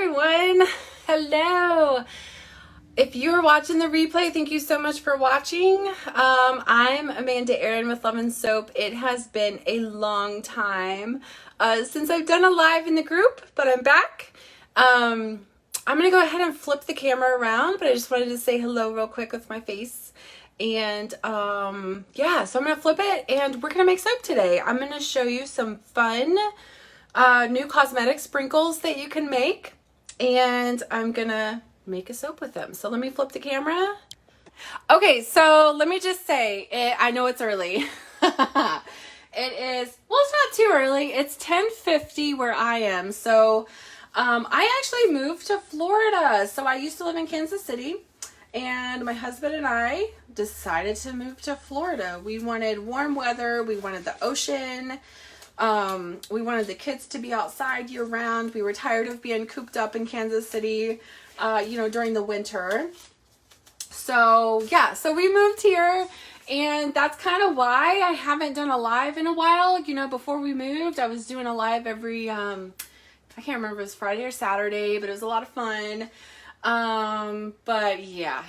everyone. Hello. If you're watching the replay, thank you so much for watching. I'm Amanda Aaron with Love and Soap. It has been a long time since I've done a live in the group, but I'm back. I'm going to go ahead and flip the camera around, but I just wanted to say hello real quick with my face. And yeah, so I'm going to flip it and we're going to make soap today. I'm going to show you some fun new cosmetic sprinkles that you can make, and I'm going to make a soap with them. So let me flip the camera. Okay, so let me just say, I know it's early. It is, well, it's not too early. It's 10:50 where I am. So I actually moved to Florida. So I used to live in Kansas City, and my husband and I decided to move to Florida. We wanted warm weather. We wanted the ocean. We wanted the kids to be outside year round. We were tired of being cooped up in Kansas City, during the winter. So yeah, so we moved here, and that's kind of why I haven't done a live in a while. Before we moved, I was doing a live every, I can't remember if it was Friday or Saturday, but it was a lot of fun. But yeah,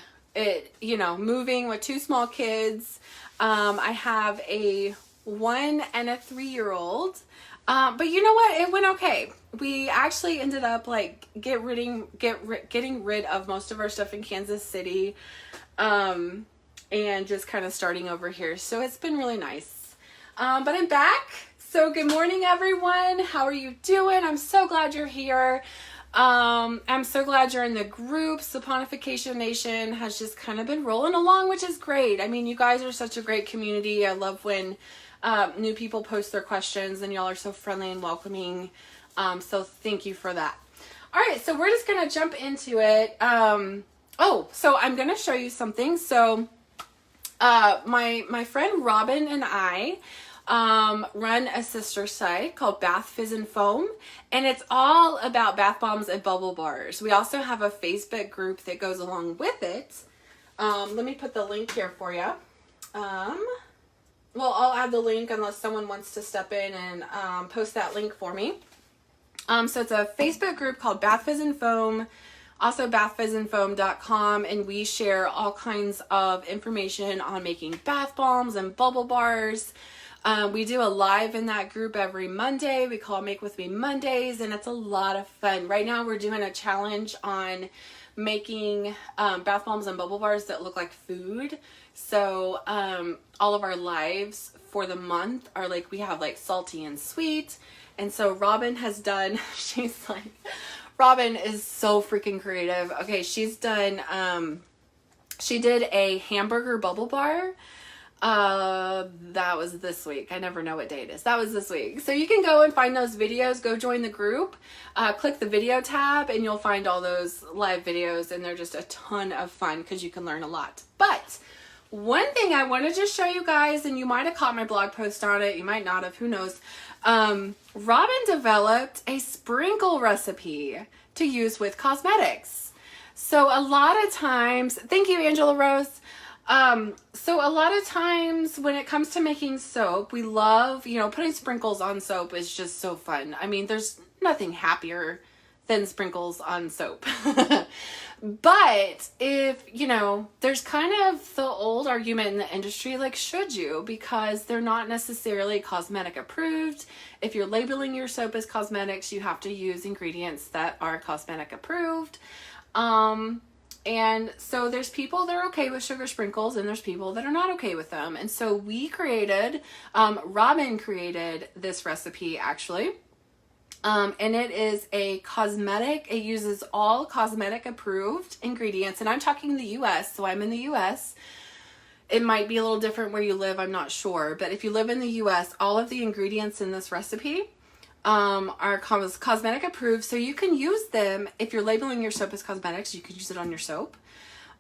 moving with two small kids. I have a 1 and a 3-year-old. But you know what? It went okay. We actually ended up getting rid of most of our stuff in Kansas City, and just kind of starting over here. So it's been really nice. But I'm back. So good morning, everyone. How are you doing? I'm so glad you're here. I'm so glad you're in the group. Saponification Nation has just kind of been rolling along, which is great. I mean, you guys are such a great community. I love when new people post their questions, and y'all are so friendly and welcoming. So thank you for that. All right, so we're just gonna jump into it. So I'm gonna show you something. So my friend Robin and I run a sister site called Bath Fizz and Foam, and it's all about bath bombs and bubble bars. We also have a Facebook group that goes along with it. Let me put the link here for you. Well, I'll add the link unless someone wants to step in and post that link for me. So it's a Facebook group called Bath Fizz and Foam, also bathfizzandfoam.com, and we share all kinds of information on making bath bombs and bubble bars. We do a live in that group every Monday. We call Make With Me Mondays, and it's a lot of fun. Right now we're doing a challenge on making bath bombs and bubble bars that look like food. So all of our lives for the month are we have salty and sweet. And so Robin has done, Robin is so freaking creative. Okay, she's done, she did a hamburger bubble bar. That was this week. I never know what day it is. That was this week. So you can go and find those videos. Go join the group. Click the video tab and you'll find all those live videos, and they're just a ton of fun because you can learn a lot. But one thing I want to just show you guys, and you might have caught my blog post on it, you might not have, who knows. Robin developed a sprinkle recipe to use with cosmetics. So a lot of times, thank you, Angela Rose. So a lot of times when it comes to making soap, we love, putting sprinkles on soap is just so fun. I mean, there's nothing happier than sprinkles on soap. But if, there's kind of the old argument in the industry, should you? Because they're not necessarily cosmetic approved. If you're labeling your soap as cosmetics, you have to use ingredients that are cosmetic approved. And so there's people that are okay with sugar sprinkles, and there's people that are not okay with them. And so Robin created this recipe actually. And it is a cosmetic, it uses all cosmetic approved ingredients, and I'm talking the US, so I'm in the US. It might be a little different where you live, I'm not sure, but if you live in the US, all of the ingredients in this recipe are cosmetic approved, so you can use them. If you're labeling your soap as cosmetics, you can use it on your soap.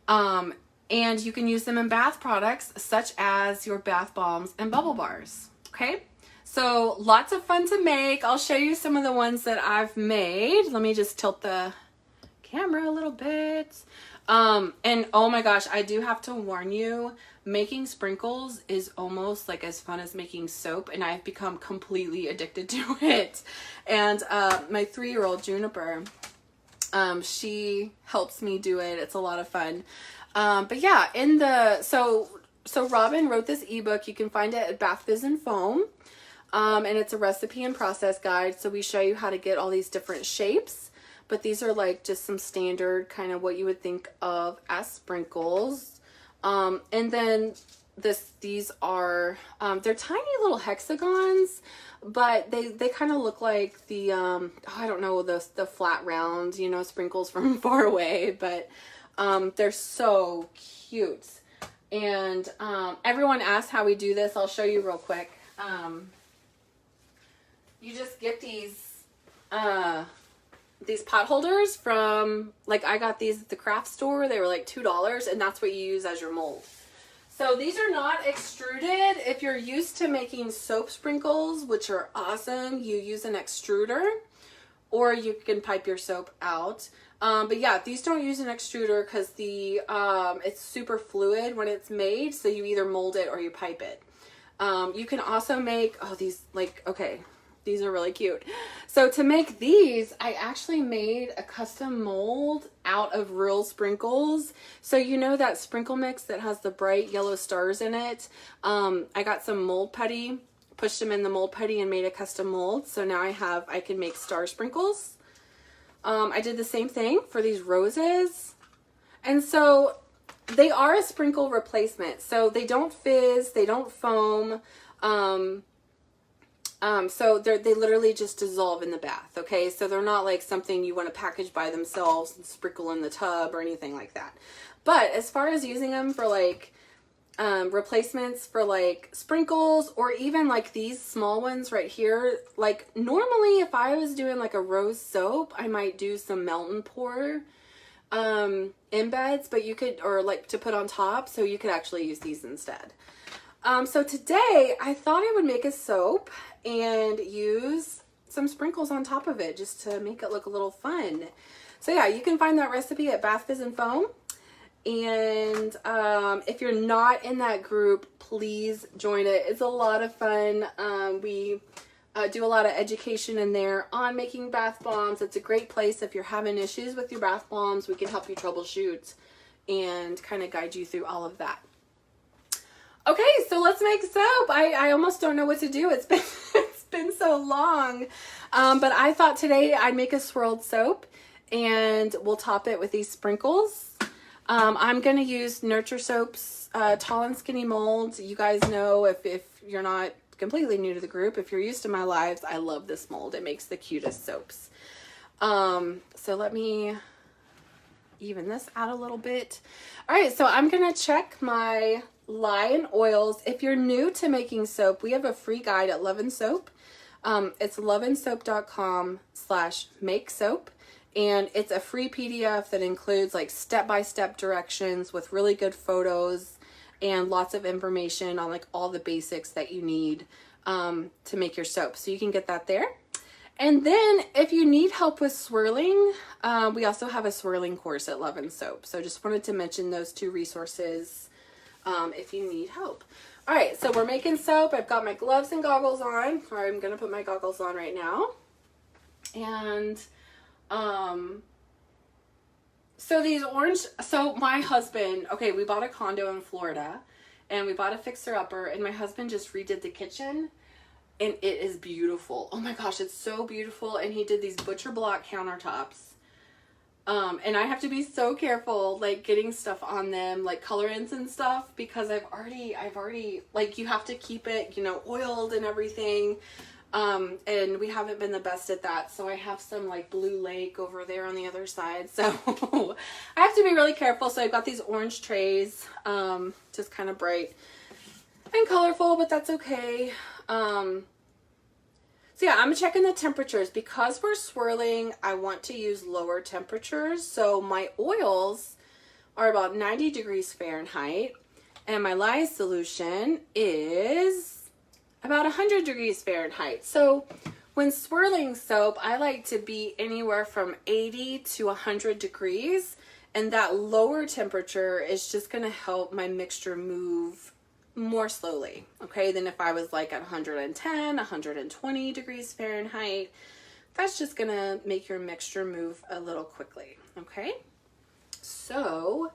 And you can use them in bath products such as your bath bombs and bubble bars. Okay? So lots of fun to make. I'll show you some of the ones that I've made. Let me just tilt the camera a little bit. And oh my gosh, I do have to warn you, making sprinkles is almost as fun as making soap, and I've become completely addicted to it. And my 3-year-old Juniper, She helps me do it. It's a lot of fun. But yeah, so Robin wrote this ebook. You can find it at Bath Fizz and Foam. And it's a recipe and process guide. So we show you how to get all these different shapes. But these are like just some standard kind of what you would think of as sprinkles. And then these are, they're tiny little hexagons, but they kind of look like the, I don't know, the flat round, you know, sprinkles from far away, but they're so cute. And everyone asks how we do this. I'll show you real quick. You just get these pot holders from, like, I got these at the craft store. They were like $2, and that's what you use as your mold. So these are not extruded. If you're used to making soap sprinkles, which are awesome, you use an extruder, or you can pipe your soap out. But yeah, these don't use an extruder because it's super fluid when it's made. So you either mold it or you pipe it. You can also make, these are really cute. So to make these, I actually made a custom mold out of real sprinkles. So you know that sprinkle mix that has the bright yellow stars in it? I got some mold putty, pushed them in the mold putty and made a custom mold. So now I can make star sprinkles. I did the same thing for these roses. And so they are a sprinkle replacement. So they don't fizz, they don't foam. So they literally just dissolve in the bath, okay? So they're not like something you want to package by themselves and sprinkle in the tub or anything like that. But as far as using them for like replacements for like sprinkles, or even like these small ones right here, like normally if I was doing like a rose soap, I might do some melt and pour embeds, but you could, or like to put on top, so you could actually use these instead. So today I thought I would make a soap and use some sprinkles on top of it just to make it look a little fun. So yeah, you can find that recipe at Bath Fizz and Foam. And if you're not in that group, please join it. It's a lot of fun. We do a lot of education in there on making bath bombs. It's a great place if you're having issues with your bath bombs. We can help you troubleshoot and kind of guide you through all of that. Okay, so let's make soap. I almost don't know what to do. It's been so long. But I thought today I'd make a swirled soap and we'll top it with these sprinkles. I'm going to use Nurture Soap's Tall and Skinny molds. You guys know, if you're not completely new to the group, if you're used to my lives, I love this mold. It makes the cutest soaps. So let me even this out a little bit. All right, so I'm going to check my lye and oils. If you're new to making soap, we have a free guide at Love and Soap. It's loveandsoap.com/make soap. And it's a free PDF that includes like step-by-step directions with really good photos and lots of information on like all the basics that you need to make your soap. So you can get that there. And then if you need help with swirling, we also have a swirling course at Love and Soap. So just wanted to mention those two resources if you need help. All right, so we're making soap. I've got my gloves and goggles on. Or I'm going to put my goggles on right now. And so these orange, so my husband, okay, we bought a condo in Florida and we bought a fixer-upper, and my husband just redid the kitchen and it is beautiful. Oh my gosh, it's so beautiful. And he did these butcher block countertops. And I have to be so careful, like getting stuff on them, like colorants and stuff, because I've already, like, you have to keep it, you know, oiled and everything. And we haven't been the best at that. So I have some like Blue Lake over there on the other side. So I have to be really careful. So I've got these orange trays, just kind of bright and colorful, but that's okay. So yeah, I'm checking the temperatures because we're swirling. I want to use lower temperatures. So my oils are about 90 degrees Fahrenheit and my lye solution is about 100 degrees Fahrenheit. So when swirling soap, I like to be anywhere from 80 to 100 degrees. And that lower temperature is just going to help my mixture move more slowly, okay, than if I was like at 110, 120 degrees Fahrenheit. That's just gonna make your mixture move a little quickly, okay? So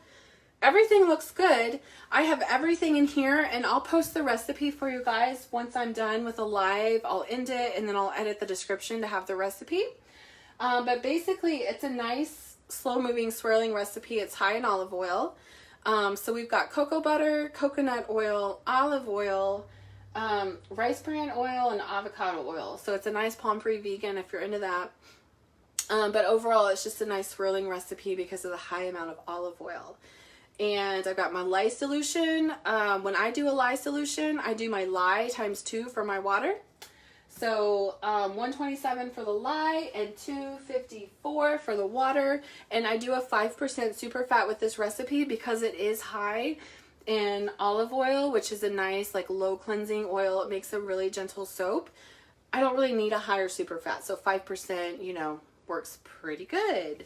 everything looks good. I have everything in here, and I'll post the recipe for you guys once I'm done with a live. I'll end it and then I'll edit the description to have the recipe. But basically it's a nice slow moving swirling recipe. It's high in olive oil. So we've got cocoa butter, coconut oil, olive oil, rice bran oil, and avocado oil. So it's a nice palm-free vegan if you're into that. But overall it's just a nice swirling recipe because of the high amount of olive oil. And I've got my lye solution. When I do a lye solution, I do my lye times 2 for my water. So 127 for the lye and 254 for the water. And I do a 5% super fat with this recipe because it is high in olive oil, which is a nice like low cleansing oil. It makes a really gentle soap. I don't really need a higher super fat, so 5%, you know, works pretty good.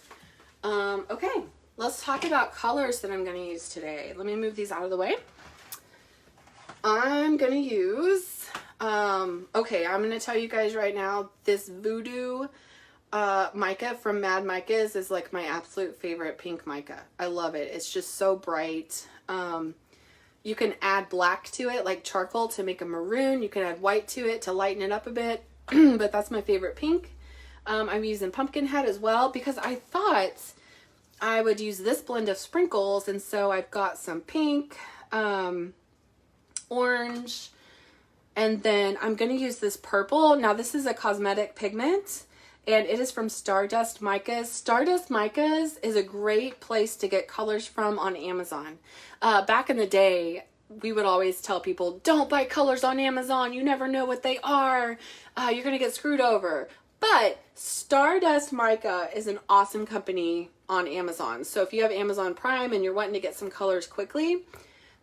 Okay, let's talk about colors that I'm going to use today. Let me move these out of the way. I'm going to use okay, I'm going to tell you guys right now, this Voodoo mica from Mad Micas is like my absolute favorite pink mica. I love it. It's just so bright. You can add black to it, like charcoal, to make a maroon. You can add white to it to lighten it up a bit, but that's my favorite pink. I'm using Pumpkinhead as well because I thought I would use this blend of sprinkles, and so I've got some pink, orange, and then I'm going to use this purple. Now this is a cosmetic pigment, and it is from Stardust Micas. Stardust Micas is a great place to get colors from on Amazon. Back in the day, we would always tell people, don't buy colors on Amazon. You never know what they are. You're going to get screwed over. But Stardust Mica is an awesome company on Amazon. So if you have Amazon Prime and you're wanting to get some colors quickly,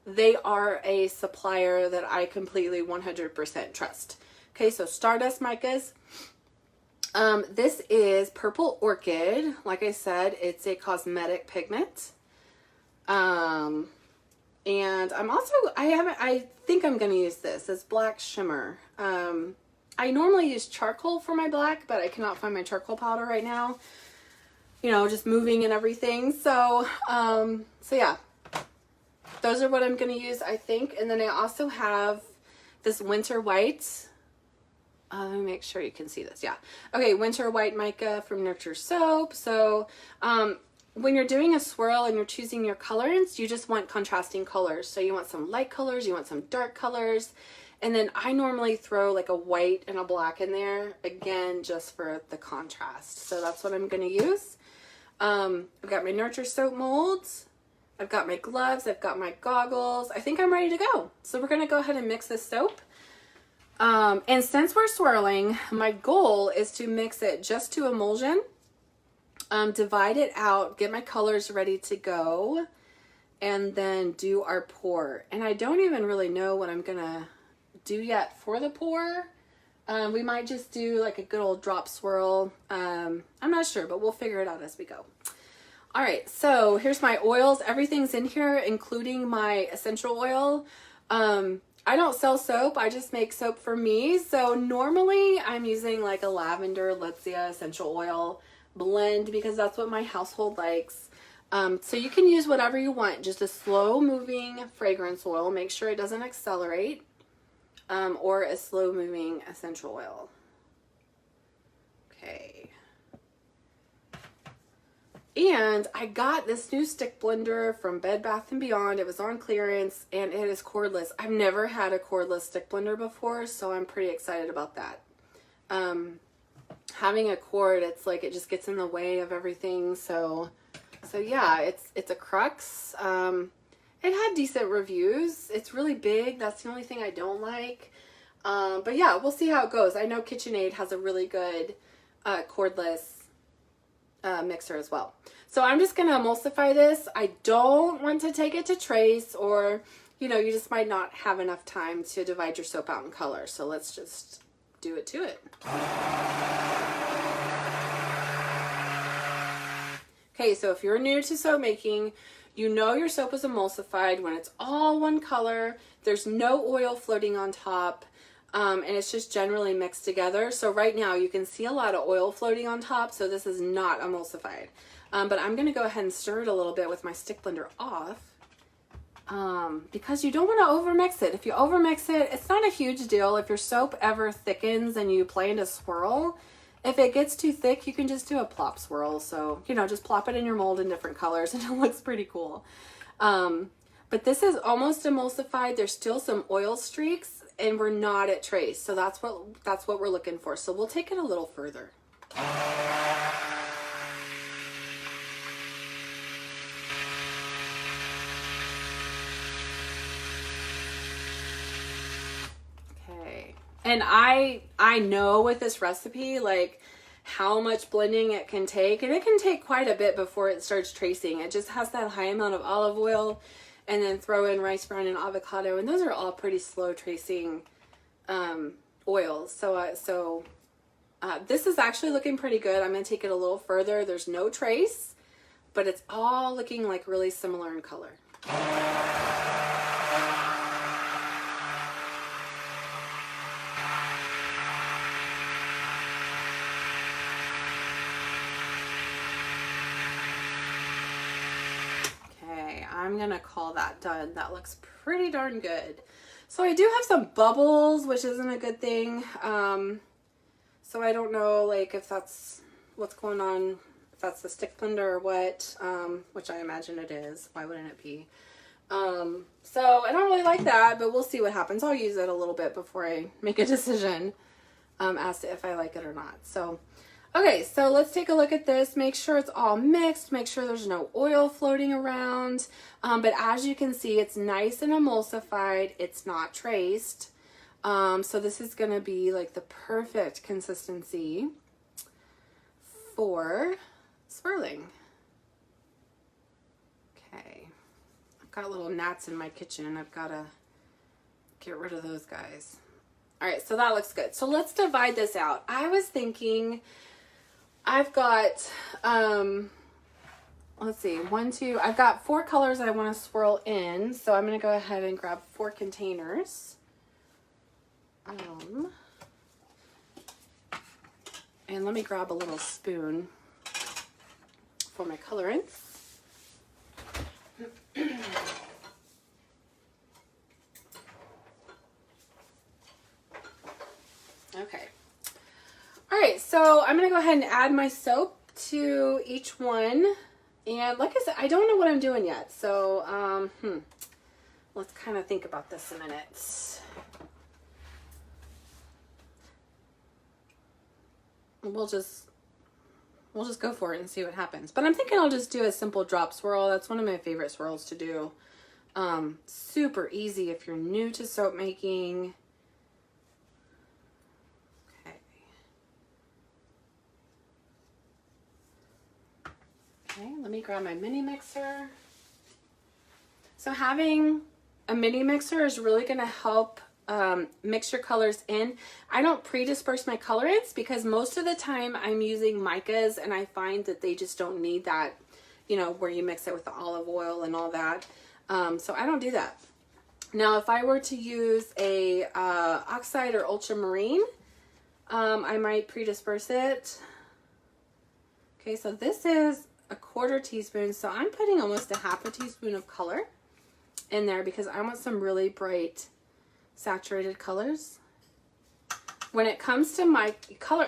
they are a supplier that I completely 100% trust. Okay, so Stardust Micas. This is Purple Orchid. Like I said, it's a cosmetic pigment. And I'm also, I think I'm going to use this. It's Black Shimmer. I normally use charcoal for my black, but I cannot find my charcoal powder right now. You know, just moving and everything. So yeah. Those are what I'm going to use, I think. And then I also have this Winter White. Let me make sure you can see this. Yeah. Okay, Winter White Mica from Nurture Soap. So when you're doing a swirl and you're choosing your colorants, you just want contrasting colors. So you want some light colors, you want some dark colors. And then I normally throw like a white and a black in there, again, just for the contrast. So that's what I'm going to use. I've got my Nurture Soap molds. I've got my gloves, I've got my goggles. I think I'm ready to go. So we're gonna go ahead and mix this soap. And since we're swirling, my goal is to mix it just to emulsion, divide it out, get my colors ready to go, and then do our pour. And I don't even really know what I'm gonna do yet for the pour. We might just do like a good old drop swirl. I'm not sure, but we'll figure it out as we go. All right, so here's my oils. Everything's in here, including my essential oil. I don't sell soap. I just make soap for me. So normally I'm using like a lavender Letsea essential oil blend because that's what my household likes. So you can use whatever you want. Just a slow moving fragrance oil. Make sure it doesn't accelerate. Or a slow moving essential oil. Okay. And I got this new stick blender from Bed Bath & Beyond. It was on clearance and it is cordless. I've never had a cordless stick blender before, so I'm pretty excited about that. Having a cord, it's like it just gets in the way of everything. So yeah, it's a crux. It had decent reviews. It's really big. That's the only thing I don't like. But yeah, we'll see how it goes. I know KitchenAid has a really good cordless mixer as well. So I'm just going to emulsify this. I don't want to take it to trace, or, you know, you just might not have enough time to divide your soap out in color. So let's just do it to it. Okay, so if you're new to soap making, you know your soap is emulsified when it's all one color. There's no oil floating on top. And it's just generally mixed together. So right now you can see a lot of oil floating on top, so this is not emulsified. But I'm going to go ahead and stir it a little bit with my stick blender off, because you don't want to overmix it. If you overmix it, it's not a huge deal. If your soap ever thickens and you plan to swirl, if it gets too thick, you can just do a plop swirl. So, you know, just plop it in your mold in different colors and it looks pretty cool. But this is almost emulsified. There's still some oil streaks and we're not at trace. So that's what we're looking for. So we'll take it a little further. Okay. And I know with this recipe, like, how much blending it can take, and it can take quite a bit before it starts tracing. It just has that high amount of olive oil, and then throw in rice bran and avocado, and those are all pretty slow tracing oils. So this is actually looking pretty good. I'm going to take it a little further. There's no trace, but it's all looking like really similar in color. I'm gonna call that done. That looks pretty darn good. So I do have some bubbles, which isn't a good thing. So I don't know, like, if that's what's going on, if that's the stick blender or what, which I imagine it is. Why wouldn't it be? So I don't really like that, but we'll see what happens. I'll use it a little bit before I make a decision as to if I like it or not. So okay, so let's take a look at this. Make sure it's all mixed. Make sure there's no oil floating around. But as you can see, it's nice and emulsified. It's not traced. So this is going to be like the perfect consistency for swirling. Okay. I've got little gnats in my kitchen. I've got to get rid of those guys. All right, so that looks good. So let's divide this out. I was thinking, I've got, let's see, I've got 4 colors I want to swirl in. So I'm going to go ahead and grab 4 containers. And let me grab a little spoon for my colorants. Okay. All right, so I'm going to go ahead and add my soap to each one. And like I said, I don't know what I'm doing yet. So, let's kind of think about this a minute. We'll just go for it and see what happens. But I'm thinking I'll just do a simple drop swirl. That's one of my favorite swirls to do. Super easy if you're new to soap making. Okay, let me grab my mini mixer. So having a mini mixer is really going to help mix your colors in. I don't pre-disperse my colorants because most of the time I'm using micas and I find that they just don't need that, you know, where you mix it with the olive oil and all that. So I don't do that. Now, if I were to use a oxide or ultramarine, I might pre-disperse it. Okay, so this is a 1/4 teaspoon, so I'm putting almost a 1/2 teaspoon of color in there because I want some really bright saturated colors. When it comes to my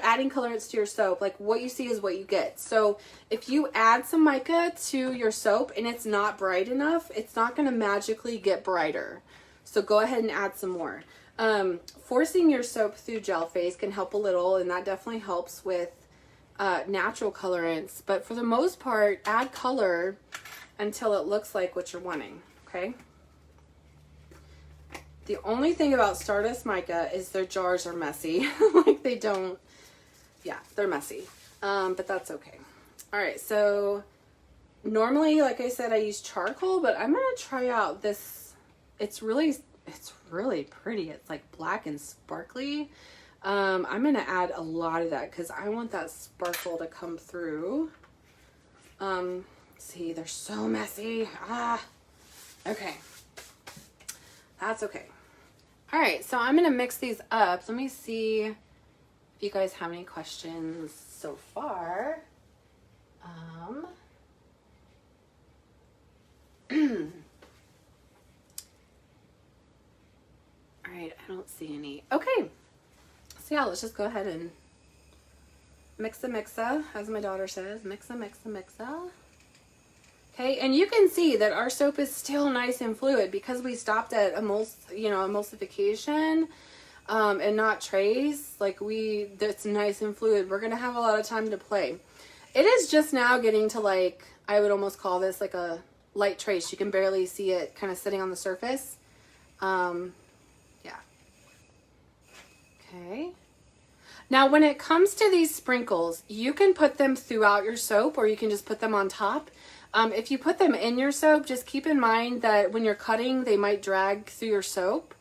adding colorants to your soap, like what you see is what you get. So if you add some mica to your soap and it's not bright enough, it's not going to magically get brighter. So go ahead and add some more. Forcing your soap through gel phase can help a little, and that definitely helps with natural colorants, but for the most part, add color until it looks like what you're wanting. Okay. The only thing about Stardust Mica is their jars are messy. Like they don't, yeah, they're messy. But that's okay. All right. So normally, like I said, I use charcoal, but I'm going to try out this. It's really pretty. It's like black and sparkly. I'm going to add a lot of that because I want that sparkle to come through. See, they're so messy. Okay. That's okay. All right, so I'm gonna mix these up. Let me see if you guys have any questions so far. All right, I don't see any. Okay, so yeah, let's just go ahead and mixa, as my daughter says, mixa. Okay, and you can see that our soap is still nice and fluid because we stopped at emulsification and not trace. Like that's nice and fluid. We're gonna have a lot of time to play. It is just now getting to, like, I would almost call this like a light trace. You can barely see it kind of sitting on the surface. Yeah. Okay. Now, when it comes to these sprinkles, you can put them throughout your soap or you can just put them on top. If you put them in your soap, just keep in mind that when you're cutting, they might drag through your soap.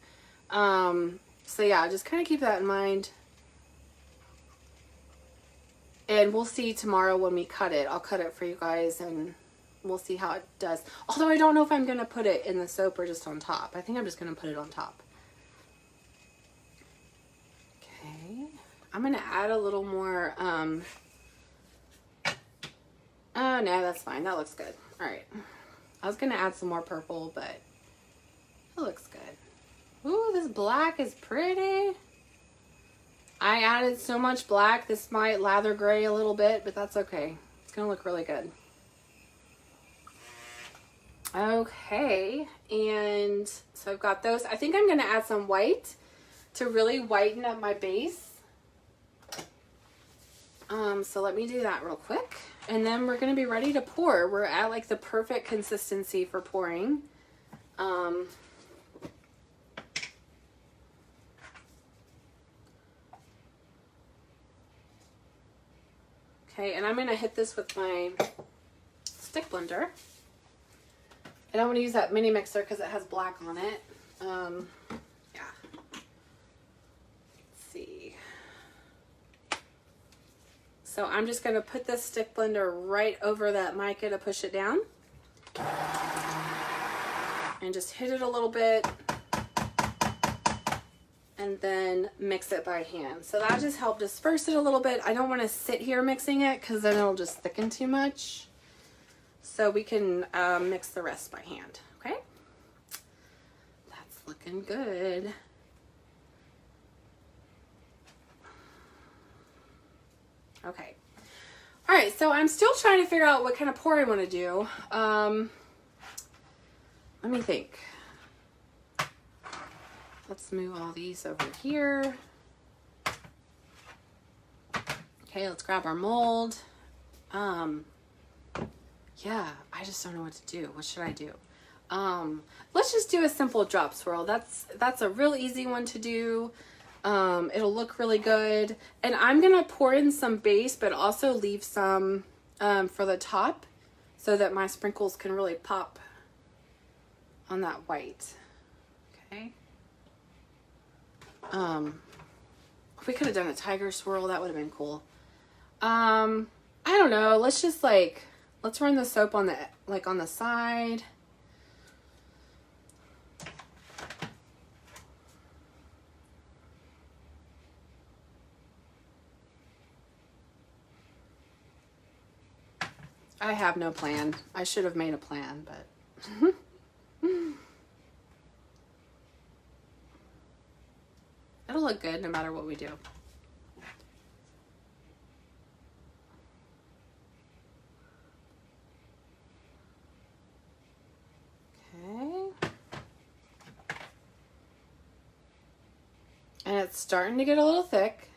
So yeah, just kind of keep that in mind. And we'll see tomorrow when we cut it. I'll cut it for you guys and we'll see how it does. Although I don't know if I'm going to put it in the soap or just on top. I think I'm just going to put it on top. Okay. I'm going to add a little more. Oh, no, that's fine. That looks good. All right. I was going to add some more purple, but it looks good. Ooh, this black is pretty. I added so much black, this might lather gray a little bit, but that's okay. It's gonna look really good. Okay, and so I've got those. I think I'm gonna add some white to really whiten up my base. So let me do that real quick. And then we're gonna be ready to pour. We're at like the perfect consistency for pouring. Okay, and I'm going to hit this with my stick blender. And I'm going to use that mini mixer because it has black on it. Yeah. Let's see. So I'm just going to put this stick blender right over that mica to push it down. And just hit it a little bit. And then mix it by hand. So that just helped disperse it a little bit. I don't want to sit here mixing it because then it'll just thicken too much. So we can mix the rest by hand, okay? That's looking good. Okay. All right, so I'm still trying to figure out what kind of pour I want to do. Let me think. Let's move all these over here. Okay, let's grab our mold. Yeah, I just don't know what to do. What should I do? Let's just do a simple drop swirl. That's a real easy one to do. It'll look really good. And I'm gonna pour in some base, but also leave some for the top so that my sprinkles can really pop on that white. Okay. We could have done a tiger swirl. That would have been cool. I don't know. Let's just let's run the soap on the side. I have no plan. I should have made a plan, but it'll look good no matter what we do. Okay. And it's starting to get a little thick.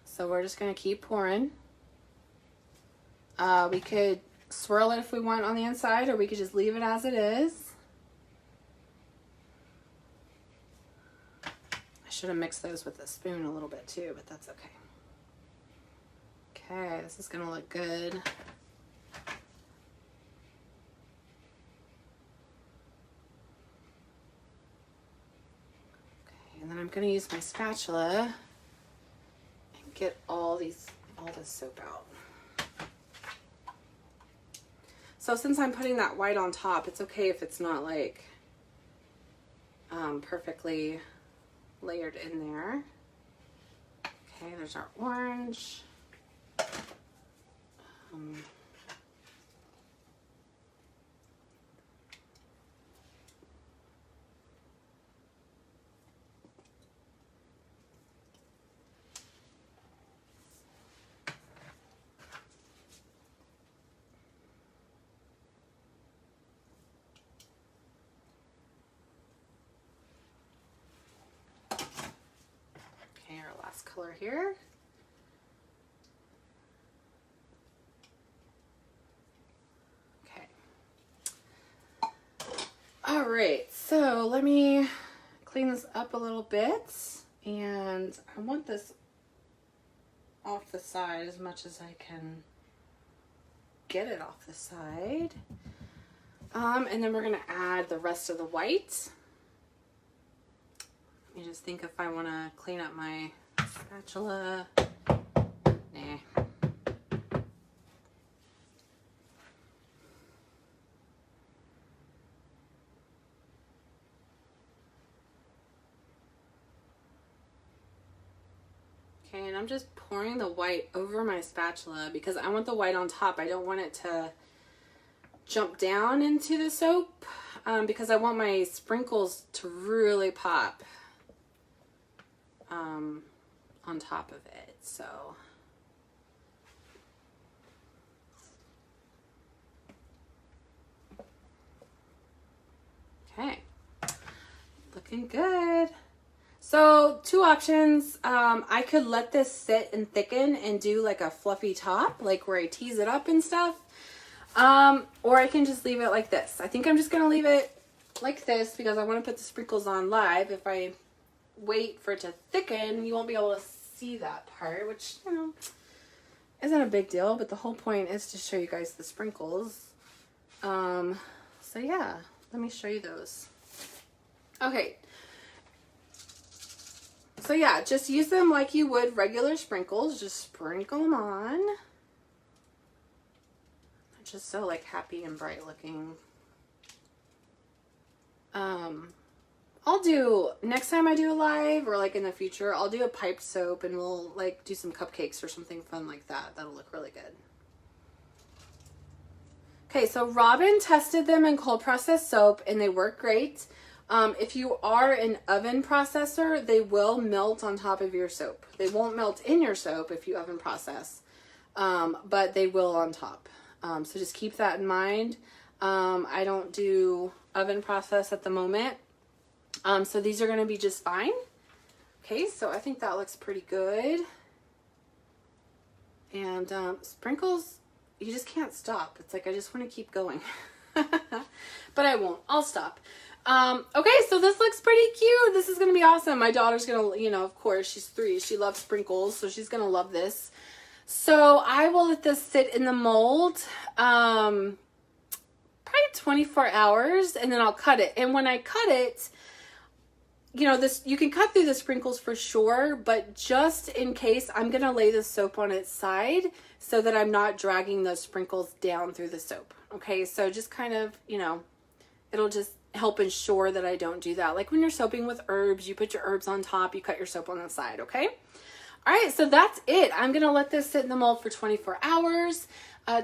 So we're just going to keep pouring. We could swirl it if we want on the inside, or we could just leave it as it is. I should have mixed those with a spoon a little bit too, but that's okay. Okay, this is gonna look good. Okay, and then I'm gonna use my spatula and get all this soap out. So since I'm putting that white on top, it's okay if it's not perfectly layered in there. Okay, there's our orange. Okay, our last color here. All right, so let me clean this up a little bit, and I want this off the side as much as I can get it off the side. And then we're gonna add the rest of the white. Let me just think if I wanna clean up my spatula. Nah. Okay, and I'm just pouring the white over my spatula because I want the white on top. I don't want it to jump down into the soap because I want my sprinkles to really pop on top of it. So okay, looking good. So two options. I could let this sit and thicken and do like a fluffy top, like where I tease it up and stuff. Or I can just leave it like this. I think I'm just going to leave it like this because I want to put the sprinkles on live. If I wait for it to thicken, you won't be able to see that part, which, you know, isn't a big deal, but the whole point is to show you guys the sprinkles. So yeah, let me show you those. Okay. So yeah, just use them like you would regular sprinkles. Just sprinkle them on. They're just so like happy and bright looking. I'll do, next time I do a live or like in the future, I'll do a piped soap and we'll like do some cupcakes or something fun like that. That'll look really good. Okay, so Robin tested them in cold processed soap and they work great. If you are an oven processor, they will melt on top of your soap. They won't melt in your soap if you oven process, but they will on top. So just keep that in mind. I don't do oven process at the moment. So these are going to be just fine. Okay, so I think that looks pretty good. And sprinkles, you just can't stop. It's like I just want to keep going. But I won't. I'll stop. Okay, so this looks pretty cute. This is going to be awesome. My daughter's going to, you know, of course, she's 3. She loves sprinkles, so she's going to love this. So I will let this sit in the mold probably 24 hours, and then I'll cut it. And when I cut it, you know, this, you can cut through the sprinkles for sure, but just in case, I'm going to lay the soap on its side so that I'm not dragging those sprinkles down through the soap. Okay, so just kind of, you know, it'll just help ensure that I don't do that. Like when you're soaping with herbs, you put your herbs on top, you cut your soap on the side, okay? All right, so that's it. I'm going to let this sit in the mold for 24 hours.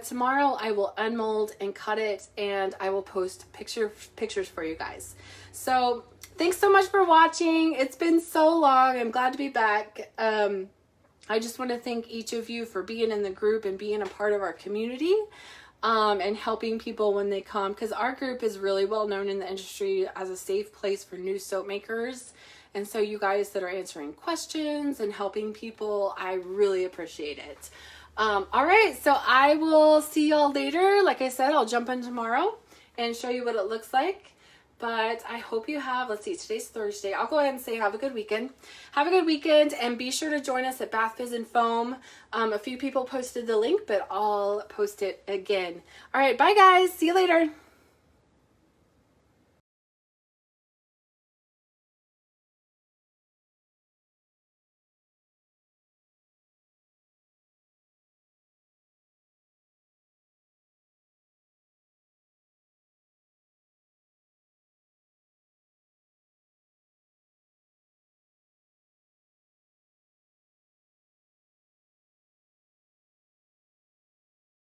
Tomorrow I will unmold and cut it, and I will post pictures for you guys. So thanks so much for watching. It's been so long. I'm glad to be back. I just want to thank each of you for being in the group and being a part of our community. And helping people when they come, because our group is really well known in the industry as a safe place for new soap makers. And so you guys that are answering questions and helping people, I really appreciate it. All right, so I will see y'all later. Like I said, I'll jump in tomorrow and show you what it looks like. But I hope you have, let's see, today's Thursday. I'll go ahead and say have a good weekend. Have a good weekend, and be sure to join us at Bath Fizz and Foam. A few people posted the link, but I'll post it again. All right, bye guys. See you later.